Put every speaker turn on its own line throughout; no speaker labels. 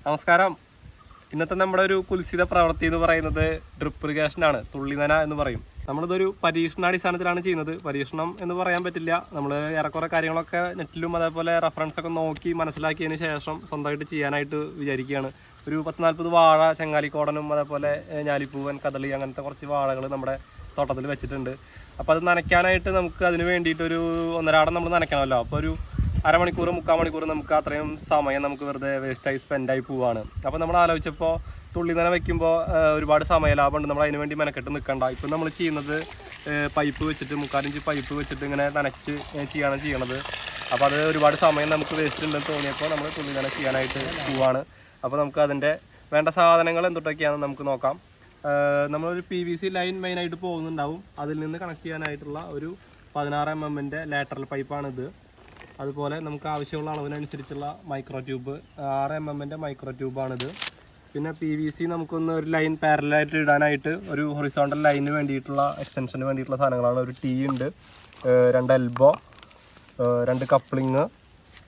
നമസ്കാരം. ഇന്നത്തെ നമ്മുടെ ഒരു കുൽസിത പ്രവൃത്തി എന്ന് പറയുന്നത് ഡ്രിപ്പ് ഇറിഗേഷനാണ്, തുള്ളിനന എന്ന് പറയും. നമ്മളിതൊരു പരീക്ഷണാടിസ്ഥാനത്തിലാണ് ചെയ്യുന്നത്. പരീക്ഷണം എന്ന് പറയാൻ പറ്റില്ല, നമ്മൾ ഏറെക്കുറെ കാര്യങ്ങളൊക്കെ നെറ്റിലും അതേപോലെ റെഫറൻസൊക്കെ നോക്കി മനസ്സിലാക്കിയതിന് ശേഷം സ്വന്തമായിട്ട് ചെയ്യാനായിട്ട് വിചാരിക്കുകയാണ്. ഒരു 10-40 വാഴ, ചെങ്ങാലിക്കോടനും അതേപോലെ ഞാലിപ്പൂവൻ, കദളി അങ്ങനത്തെ കുറച്ച് വാഴകൾ നമ്മുടെ തോട്ടത്തിൽ വെച്ചിട്ടുണ്ട്. അപ്പോൾ അത് നനയ്ക്കാനായിട്ട് നമുക്ക് അതിന് വേണ്ടിയിട്ടൊരു 1.5 നമ്മൾ നനയ്ക്കണമല്ലോ. അപ്പോൾ ഒരു അരമണിക്കൂർ 3/4 മണിക്കൂർ നമുക്ക് അത്രയും സമയം നമുക്ക് വെറുതെ വേസ്റ്റായി സ്പെൻഡായി പോവുകയാണ്. അപ്പോൾ നമ്മൾ ആലോചിച്ചപ്പോൾ തുള്ളി നന വയ്ക്കുമ്പോൾ ഒരുപാട് സമയ ലാഭമുണ്ട്, നമ്മൾ അതിന് വേണ്ടി മെനക്കെട്ട് നിൽക്കണ്ട. ഇപ്പം നമ്മൾ ചെയ്യുന്നത് പൈപ്പ് വെച്ചിട്ട് 3/4 ഇഞ്ച് പൈപ്പ് വെച്ചിട്ട് ഇങ്ങനെ നനച്ച് ചെയ്യണത്. അപ്പോൾ അത് ഒരുപാട് സമയം നമുക്ക് വേസ്റ്റ് ഉണ്ടെന്ന് തോന്നിയപ്പോൾ നമ്മൾ തുള്ളി നന ചെയ്യാനായിട്ട് പോവാണ്. അപ്പോൾ നമുക്ക് അതിൻ്റെ വേണ്ട സാധനങ്ങൾ എന്തൊക്കെയാണെന്ന് നമുക്ക് നോക്കാം. നമ്മളൊരു PVC ലൈൻ മെയിനായിട്ട് പോകുന്നുണ്ടാവും. അതിൽ നിന്ന് കണക്ട് ചെയ്യാനായിട്ടുള്ള ഒരു 16 mm ലാറ്ററൽ പൈപ്പാണിത്. അതുപോലെ നമുക്ക് ആവശ്യമുള്ള അളവിനനുസരിച്ചുള്ള മൈക്രോ ട്യൂബ് 6 mm മൈക്രോ ട്യൂബാണിത്. പിന്നെ PVC നമുക്കൊന്ന് ഒരു ലൈൻ പാരലായിട്ട് ഇടാനായിട്ട് ഒരു ഹൊറിസോണ്ടൽ ലൈനിന് വേണ്ടിയിട്ടുള്ള എക്സ്റ്റൻഷന് വേണ്ടിയിട്ടുള്ള സാധനങ്ങളാണ്. ഒരു ടീ ഉണ്ട്, 2 എൽബോ, 2 കപ്ലിങ്,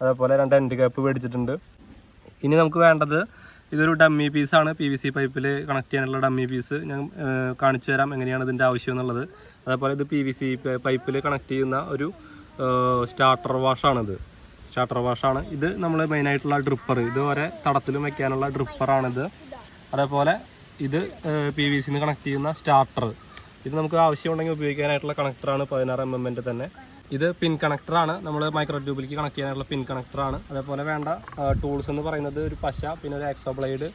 അതേപോലെ 2 എൻഡ് ക്യാപ്പ് മേടിച്ചിട്ടുണ്ട്. ഇനി നമുക്ക് വേണ്ടത് ഇതൊരു ഡമ്മി പീസാണ്. PVC പൈപ്പിൽ കണക്ട് ചെയ്യാനുള്ള ഡമ്മി പീസ് ഞാൻ കാണിച്ചു തരാം എങ്ങനെയാണ് ഇതിൻ്റെ ആവശ്യം എന്നുള്ളത്. അതേപോലെ ഇത് PVC പൈപ്പിൽ കണക്ട് ചെയ്യുന്ന ഒരു സ്റ്റാർട്ടർ വാഷാണ്. ഇത് നമ്മൾ മെയിനായിട്ടുള്ള ഡ്രിപ്പർ, ഇതുവരെ തടത്തിലും വയ്ക്കാനുള്ള ഡ്രിപ്പറാണിത്. അതേപോലെ ഇത് PVCന്ന് കണക്ട് ചെയ്യുന്ന സ്റ്റാർട്ടർ. ഇത് നമുക്ക് ആവശ്യമുണ്ടെങ്കിൽ ഉപയോഗിക്കാനായിട്ടുള്ള കണക്ടറാണ് 16 mm തന്നെ. ഇത് പിൻ കണക്ടറാണ്, നമ്മൾ മൈക്രോ ട്യൂബിലേക്ക് കണക്ട് ചെയ്യാനായിട്ടുള്ള പിൻ കണക്ടറാണ്. അതേപോലെ വേണ്ട ടൂൾസ് എന്ന് പറയുന്നത് ഒരു പശ, പിന്നെ ഒരു എക്സോ ബ്ലേഡ്,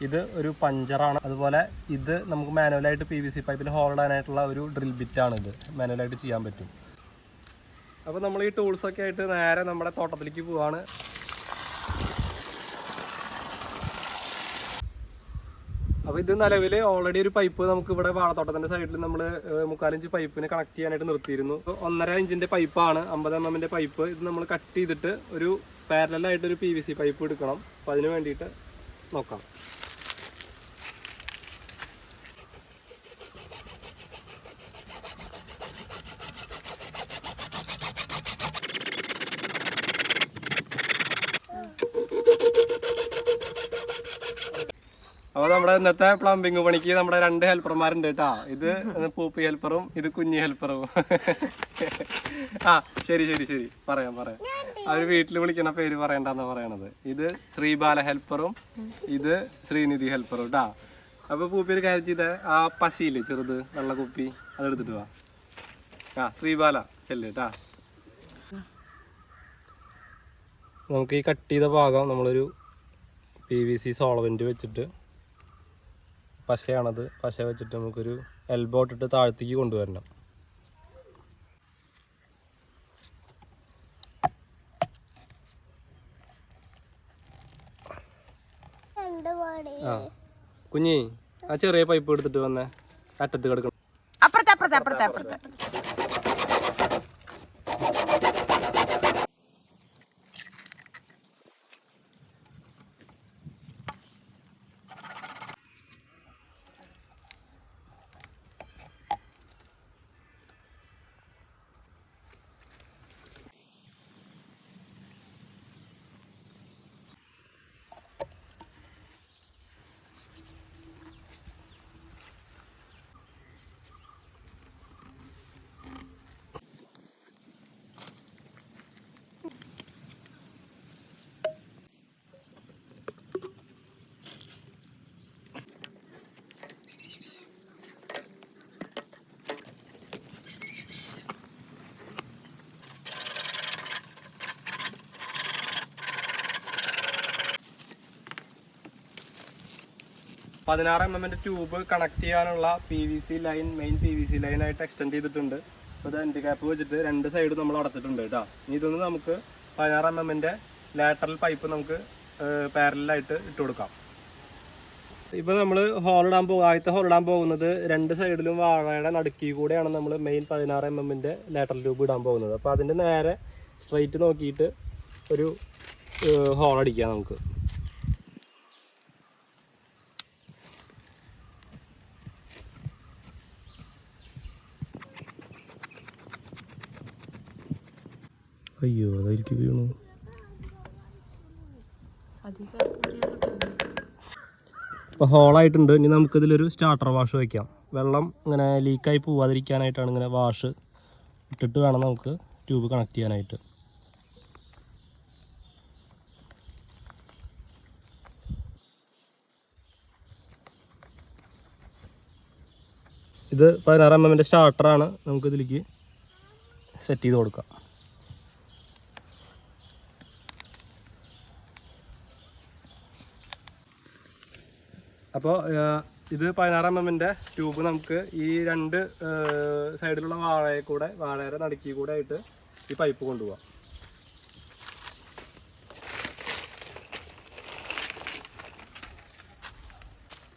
ഇത് ഒരു പഞ്ചറാണ്. അതുപോലെ ഇത് നമുക്ക് മാനുവലായിട്ട് PVC പൈപ്പിൽ ഹോൾഡ് ചെയ്യാനായിട്ടുള്ള ഒരു ഡ്രിൽ ബിറ്റാണ്. ഇത് മാനുവലായിട്ട് ചെയ്യാൻ പറ്റും. അപ്പോൾ നമ്മൾ ഈ ടൂൾസൊക്കെ ആയിട്ട് നേരെ നമ്മുടെ തോട്ടത്തിലേക്ക് പോവാണ്. അപ്പോൾ ഇത് നിലവിൽ ഓൾറെഡി ഒരു പൈപ്പ് നമുക്ക് ഇവിടെ വാഴത്തോട്ടത്തിൻ്റെ സൈഡിൽ നമ്മൾ 3/4 ഇഞ്ച് പൈപ്പിന് കണക്ട് ചെയ്യാനായിട്ട് നിർത്തിയിരുന്നു. 1.5 ഇഞ്ചിൻ്റെ പൈപ്പാണ്, 50 mm പൈപ്പ്. ഇത് നമ്മൾ കട്ട് ചെയ്തിട്ട് ഒരു പാരലായിട്ടൊരു PVC പൈപ്പ് എടുക്കണം. അപ്പോൾ അതിന് വേണ്ടിയിട്ട് നോക്കാം. അപ്പോൾ നമ്മുടെ ഇന്നത്തെ പ്ലംബിങ് പണിക്ക് നമ്മുടെ 2 ഹെൽപ്പർമാരുണ്ട് കേട്ടോ. ഇത് പൂപ്പി ഹെൽപ്പറും ഇത് കുഞ്ഞി ഹെൽപ്പറും. ശരി പറയാം. അവർ വീട്ടിൽ വിളിക്കണ പേര് പറയണ്ടെന്നാ പറയണത്. ഇത് ശ്രീബാല ഹെൽപ്പറും ഇത് ശ്രീനിധി ഹെൽപ്പറും കേട്ടാ. അപ്പോൾ പൂപ്പി ഒരു കാര്യം ചെയ്ത ആ പശയില് ചെറുത് വെള്ള കുപ്പി അതെടുത്തിട്ട് വാ. ശ്രീബാല ചെല്ല് കേട്ടാ. നമുക്ക് ഈ കട്ട് ചെയ്ത ഭാഗം നമ്മളൊരു PVC സോളവെന്റ് വെച്ചിട്ട്, പശയാണത്, പശ വെച്ചിട്ട് നമുക്കൊരു എൽബോ ഇട്ടിട്ട് താഴത്തേക്ക് കൊണ്ടുവരണം. കുഞ്ഞി ആ ചെറിയ പൈപ്പ് എടുത്തിട്ട് വന്നേ, അറ്റത്ത് കിടക്കണം.
അപ്പുറത്തെ
16 mm ട്യൂബ് കണക്ട് ചെയ്യാനുള്ള PVC ലൈൻ, മെയിൻ PVC ലൈനായിട്ട് എക്സ്റ്റെൻഡ് ചെയ്തിട്ടുണ്ട്. അപ്പോൾ ഇത് എൻഡ് ക്യാപ്പ് വെച്ചിട്ട് 2 സൈഡ് നമ്മൾ അടച്ചിട്ടുണ്ട് കേട്ടോ. ഇനി ഇതൊന്ന് നമുക്ക് 16 mm ലാറ്ററൽ പൈപ്പ് നമുക്ക് പാരലായിട്ട് ഇട്ട് കൊടുക്കാം. ഇപ്പോൾ നമ്മൾ ആദ്യത്തെ ഹോൾ ഇടാൻ പോകുന്നത് 2 സൈഡിലും വാഴയുടെ നടുക്കി കൂടെയാണ് നമ്മൾ മെയിൻ 16 mm ലാറ്ററൽ ട്യൂബ് ഇടാൻ പോകുന്നത്. അപ്പോൾ അതിൻ്റെ നേരെ സ്ട്രൈറ്റ് നോക്കിയിട്ട് ഒരു ഹോൾ അടിക്കാം നമുക്ക്. അയ്യോ, അതായിരിക്കും വീണു. ഇപ്പോൾ ഹോളായിട്ടുണ്ട്. ഇനി നമുക്കിതിലൊരു സ്റ്റാർട്ടർ വാഷ് വയ്ക്കാം. വെള്ളം ഇങ്ങനെ ലീക്കായി പോവാതിരിക്കാനായിട്ടാണ് ഇങ്ങനെ വാഷ് ഇട്ടിട്ട് വേണം നമുക്ക് ട്യൂബ് കണക്ട് ചെയ്യാനായിട്ട്. ഇത് 16 mm സ്റ്റാർട്ടറാണ്. നമുക്കിതിലേക്ക് സെറ്റ് ചെയ്ത് കൊടുക്കാം. അപ്പോൾ ഇത് 16 mm ട്യൂബ് നമുക്ക് ഈ രണ്ട് സൈഡിലുള്ള വാഴയുടെ നടുക്കി കൂടെ ആയിട്ട് ഈ പൈപ്പ് കൊണ്ടുപോകാം.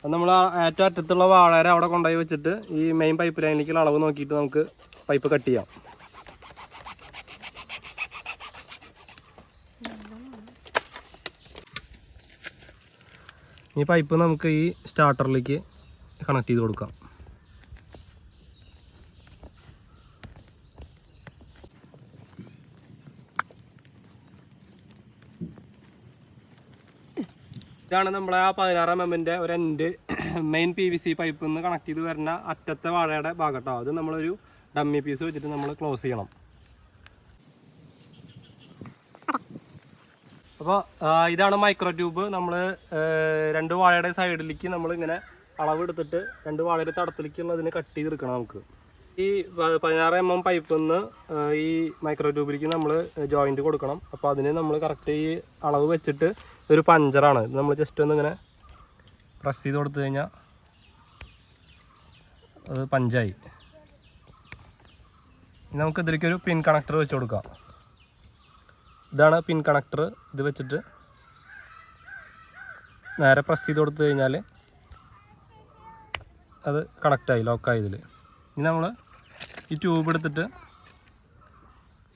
അത് നമ്മൾ ഏറ്റവും അറ്റത്തുള്ള വാഴയുടെ അവിടെ കൊണ്ടുപോയി വെച്ചിട്ട് ഈ മെയിൻ പൈപ്പ് ലൈനിലേക്കുള്ള അളവ് നോക്കിയിട്ട് നമുക്ക് പൈപ്പ് കട്ട് ചെയ്യാം. ഈ പൈപ്പ് നമുക്ക് ഈ സ്റ്റാർട്ടറിലേക്ക് കണക്ട് ചെയ്ത് കൊടുക്കാം. ഇതാണ് നമ്മളെ ആ 16 mm ഒരു എൻഡ് മെയിൻ PVC പൈപ്പിൽ നിന്ന് കണക്ട് ചെയ്ത് വരുന്ന അറ്റത്തെ വാഴയുടെ ഭാഗം കേട്ടോ. അത് നമ്മളൊരു ഡമ്മി പീസ് വെച്ചിട്ട് നമ്മൾ ക്ലോസ് ചെയ്യണം. അപ്പോൾ ഇതാണ് മൈക്രോ ട്യൂബ്. നമ്മൾ രണ്ട് വാഴയുടെ സൈഡിലേക്ക് നമ്മളിങ്ങനെ അളവെടുത്തിട്ട് രണ്ട് വാഴയുടെ തടത്തിലേക്കുള്ളതിന് കട്ട് ചെയ്തെടുക്കണം. നമുക്ക് ഈ 16 mm പൈപ്പിൽ നിന്ന് ഈ മൈക്രോ ട്യൂബിലേക്ക് നമ്മൾ ജോയിൻറ്റ് കൊടുക്കണം. അപ്പോൾ അതിന് നമ്മൾ കറക്റ്റ് ഈ അളവ് വെച്ചിട്ട് ഇതൊരു പഞ്ചറാണ്. ഇത് നമ്മൾ ജസ്റ്റ് ഒന്ന് ഇങ്ങനെ പ്രസ് ചെയ്ത് കൊടുത്തു കഴിഞ്ഞാൽ അത് പഞ്ചായി. ഇനി നമുക്ക് ഇതിലേക്കൊരു പിൻ കണക്ടർ വെച്ച് കൊടുക്കാം. ഇതാണ് പിൻ കണക്ടർ. ഇത് വെച്ചിട്ട് നേരെ പ്രസ് ചെയ്ത് കൊടുത്തു കഴിഞ്ഞാൽ അത് കണക്റ്റായി, ലോക്കായി ഇതിൽ. ഇനി നമ്മൾ ഈ ട്യൂബ് എടുത്തിട്ട്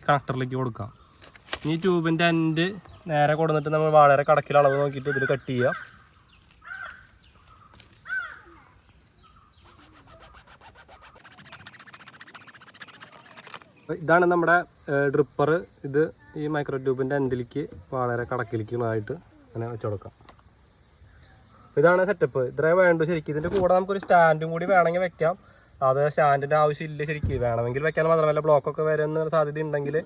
കണക്ടറിലേക്ക് കൊടുക്കാം. ഈ ട്യൂബിൻ്റെ എൻഡ് നേരെ കൊടുത്തിട്ട് നമ്മൾ വളരെ കടക്കിൽ അളവ് നോക്കിയിട്ട് ഇതിൽ കട്ട് ചെയ്യുക. ഇതാണ് നമ്മുടെ ഡ്രിപ്പർ. ഇത് ഈ മൈക്രോ ട്യൂബിൻ്റെ എൻഡിലേക്ക് വളരെ കടക്കിലേക്കുള്ളതായിട്ട് അങ്ങനെ വെച്ച് കൊടുക്കാം. ഇതാണ് സെറ്റപ്പ്. ഇത്രേ വേണ്ടു ശരിക്കും. ഇതിൻ്റെ കൂടെ നമുക്കൊരു സ്റ്റാൻഡും കൂടി വേണമെങ്കിൽ വെക്കാം. അത് സ്റ്റാൻഡിൻ്റെ ആവശ്യമില്ല ശരിക്കും. വേണമെങ്കിൽ വെക്കാൻ മാത്രമല്ല ബ്ലോക്കൊക്കെ വരുന്ന സാധ്യത ഉണ്ടെങ്കിൽ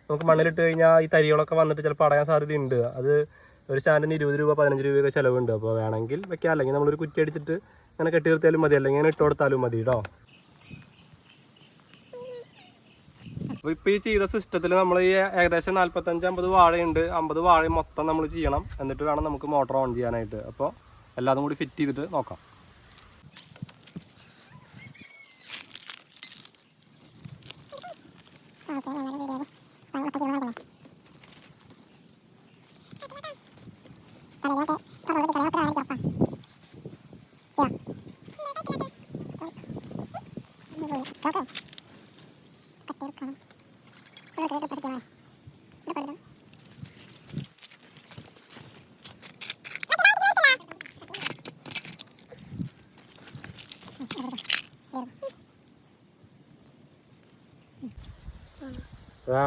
നമുക്ക് മണ്ണിലിട്ട് കഴിഞ്ഞാൽ ഈ തരികളൊക്കെ വന്നിട്ട് ചിലപ്പോൾ അടയാൻ സാധ്യതയുണ്ട്. അത് ഒരു സ്റ്റാൻഡിന് 20 രൂപ 15 രൂപയൊക്കെ ചിലവുണ്ട്. അപ്പോൾ വേണമെങ്കിൽ വെക്കാം. അല്ലെങ്കിൽ നമ്മളൊരു കുറ്റി അടിച്ചിട്ട് അങ്ങനെ കെട്ടി നിർത്തിയാലും മതി, അല്ലെങ്കിൽ ഇങ്ങനെ ഇട്ട് കൊടുത്താലും മതി കേട്ടോ. അപ്പോൾ ഇപ്പോൾ ഈ ചെയ്ത സിസ്റ്റത്തിൽ നമ്മൾ ഈ ഏകദേശം 45-50 വാഴയുണ്ട്. 50 വാഴ മൊത്തം നമ്മൾ ചെയ്യണം. എന്നിട്ട് വേണം നമുക്ക് മോട്ടർ ഓൺ ചെയ്യാനായിട്ട്. അപ്പോൾ എല്ലാതും കൂടി ഫിറ്റ് ചെയ്തിട്ട് നോക്കാം.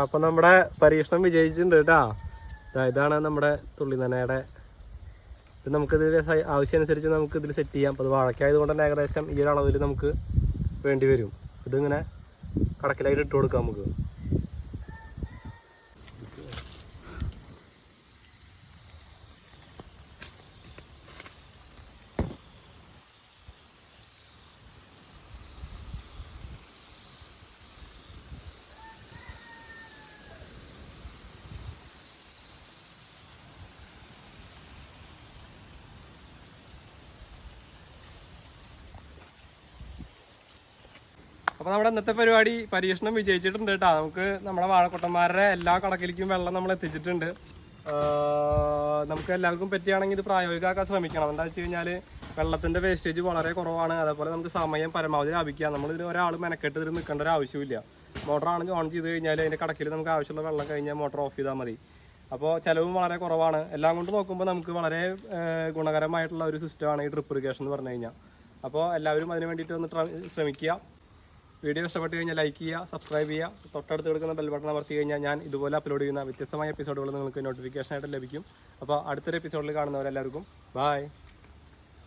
അപ്പോൾ നമ്മുടെ പരീക്ഷണം വിജയിച്ചിട്ടുണ്ട് കേട്ടോ. ഇതാണ് നമ്മുടെ തുള്ളിനനയുടെ. ഇത് നമുക്കിത് ആവശ്യമനുസരിച്ച് നമുക്ക് ഇതിൽ സെറ്റ് ചെയ്യാം. അപ്പോൾ അത് വാഴക്കായതുകൊണ്ട് തന്നെ ഏകദേശം ഈ ഒരു അളവിൽ നമുക്ക് വേണ്ടി വരും. ഇതിങ്ങനെ കടക്കിലായിട്ട് ഇട്ട് കൊടുക്കാം നമുക്ക്. അപ്പോൾ നമ്മുടെ ഇന്നത്തെ പരീക്ഷണം വിജയിച്ചിട്ടുണ്ട് കേട്ടോ. നമുക്ക് നമ്മുടെ വാഴക്കുട്ടന്മാരുടെ എല്ലാ കടക്കിലേക്കും വെള്ളം നമ്മൾ എത്തിച്ചിട്ടുണ്ട്. നമുക്ക് എല്ലാവർക്കും പറ്റുകയാണെങ്കിൽ ഇത് പ്രായോഗികമാക്കാൻ ശ്രമിക്കണം. എന്താ വെച്ച് കഴിഞ്ഞാൽ വെള്ളത്തിൻ്റെ വേസ്റ്റേജ് വളരെ കുറവാണ്. അതേപോലെ നമുക്ക് സമയം പരമാവധി ലാഭിക്കാം. നമ്മളിതിന് ഒരാൾ മെനക്കെട്ട് ഇതിൽ നിൽക്കേണ്ട ഒരു ആവശ്യമില്ല. മോട്ടറാണ് ഓൺ ചെയ്ത് കഴിഞ്ഞാൽ അതിൻ്റെ കടക്കിൽ നമുക്ക് ആവശ്യമുള്ള വെള്ളം കഴിഞ്ഞാൽ മോട്ടർ ഓഫ് ചെയ്താൽ മതി. അപ്പോൾ ചിലവും വളരെ കുറവാണ്. എല്ലാം കൊണ്ട് നോക്കുമ്പോൾ നമുക്ക് വളരെ ഗുണകരമായിട്ടുള്ള ഒരു സിസ്റ്റമാണ് ഈ ഡ്രിപ്പ് ഇറിഗേഷൻ എന്ന് പറഞ്ഞു കഴിഞ്ഞാൽ. അപ്പോൾ എല്ലാവരും അതിന് വേണ്ടിയിട്ട് ഒന്ന് ശ്രമിക്കുക. വീഡിയോ ഇഷ്ടപ്പെട്ട് കഴിഞ്ഞാൽ ലൈക്ക് ചെയ്യുക, സബ്സ്ക്രൈബ് ചെയ്യുക. തൊട്ടടുത്ത് കിടക്കുന്ന ബെൽ ബട്ടൺ അമർത്തി കഴിഞ്ഞാൽ ഞാൻ ഇതുപോലെ അപ്ലോഡ് ചെയ്യുന്ന വ്യത്യസ്തമായ എപ്പിസോഡുകൾ നിങ്ങൾക്ക് നോട്ടിഫിക്കേഷനായിട്ട് ലഭിക്കും. അപ്പോൾ അടുത്തൊരു എപ്പിസോഡിൽ കാണുന്നവരെല്ലാവർക്കും ബൈ.